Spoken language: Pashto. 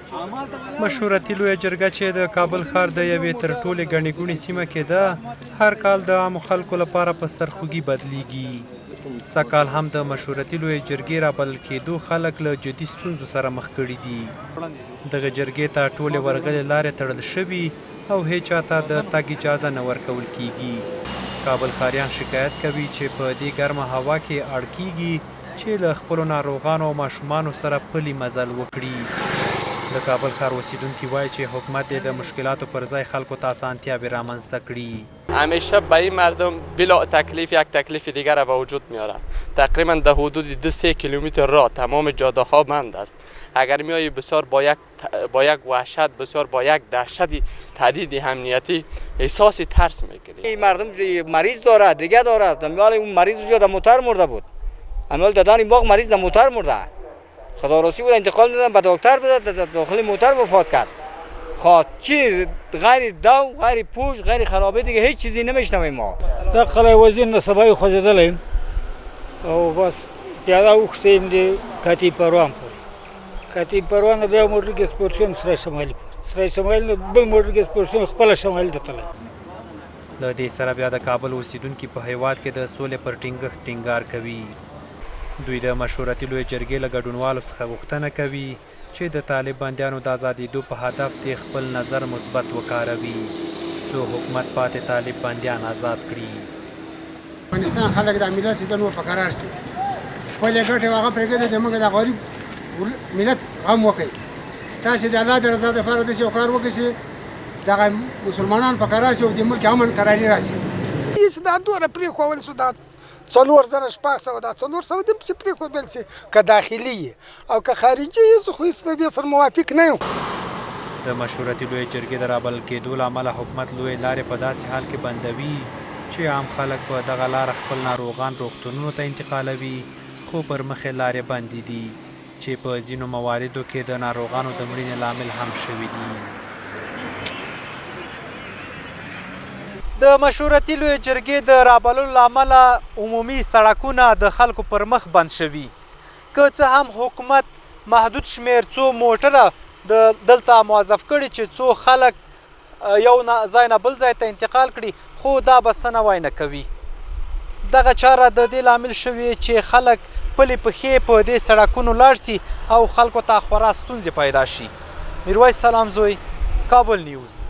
مشورتي لویه جرګه چې د کابل ښار د یوې تر ټولې ګڼې ګوڼې سیمه کې ده هر کال د عامو خلکو لپاره په سرخوږي بدلیږي. سږکال هم د مشورتي لویې جرګې رابلل کېدو خلک له جدي ستونزو سره مخ کړي دي. دغه جرګې ته ټولې ورغلې لارې تړل شوي او هیڅ چاته د تګ اجازه نه ورکول کیږي. کابل ښاریان شکایت کوي چې په دې ګرمه هوا کې اړ کیږي چې له خپلو ناروغانو او ماشومانو سره پلي مزل وکړي. د کابل ښار اوسیدونکي وایي چې حکومت د مشکلاتو پر ځای خلکو ته اسانتیاوې رامنځته کړي. همیشه به این مردم بلا تکلیف یک تکلیف دیگر به وجود میاره. تقریبا در حدود 2-3 کیلومتر راه تمام جاده ها بند است. اگر میایی بسیار با یک وحشت، بسیار با یک دهشت تهدید امنیتی احساس ترس میکنی. این مردم مریض داره، دیگه داره. دمیال اون مریض جو در موتر مرده بود. امیال دادن این باغ مریض در موتر مرده. خدا راستی بود انتقال دادن به دکتر بده، داخل موتر وفات کرد. خواهد چی غیر دو، غیر پوش، غیر خرابه دیگه هیچ چیزی نمیشنویم ما. تا قلعه وزیر نصبای خوزیدلیم او بس پیاده اوختیم دی کتی پروان پوری. کتی پروان بیا موټر کې سپورشن سره شمالي پوری. سره شمالي بل موټر کې سپورشن خپل شمالي ته تللی. له دې سره بیا د کابل اوسیدونکي په هیواد کې د سولې پر ټینګښت ټینګار کوي. دوی د مشورتي لویې جرګې له ګډونوالو څخه غوښتنه کوي چې د طالب بندیانو د ازادېدو په هدف دې خپل نظر مثبت وکاروي څو حکومت پاتې طالب بندیان آزاد کړي. افغانستان خلک د ملت سیده نور په قرار سي خپلې ګټې هغه پرېږدي چې موږ د غریب ملت غم وکړي. تاسې د الله د رضا دپاره داسې یو کار وکړئ چې دغه مسلمانان په قرار شي او د ملک امن قراري راشي. هېڅ دا دومره پرېښول شو دا 4000 دا 400 دم چې پرېښودل شي که داخلي او که خارجي یې زه خو هېڅ له دې سره موافق نه یم. د مشورتي لویې جرګې د رابلل کېدو له امله حکومت لویې لارې په داسې حال کې بندوي چې عام خلک په دغه لاره خپل ناروغان روغتونونو ته انتقالوي خو پر مخې لارې بندې دي چې په ځینو مواردو کې د ناروغانو د مړینې لامل هم شوي دي. د مشورتي لویې جرګې د رابللو له امله عمومي سړکونه د خلکو پر مخ بند شوي. که څه هم حکومت محدود شمېر څو موټره دلته موظف کړي چې څو خلک یو ځای نه بل ځای ته انتقال کړي خو دا به څه نوی نه کوي. دغه چاره د دې لامل شوې چې خلک پلې پښې په دې سړکونو لاړ سي او خلکو ته خورا ستونزې پیدا شي. میرویس سلام زوی، کابل نیوز.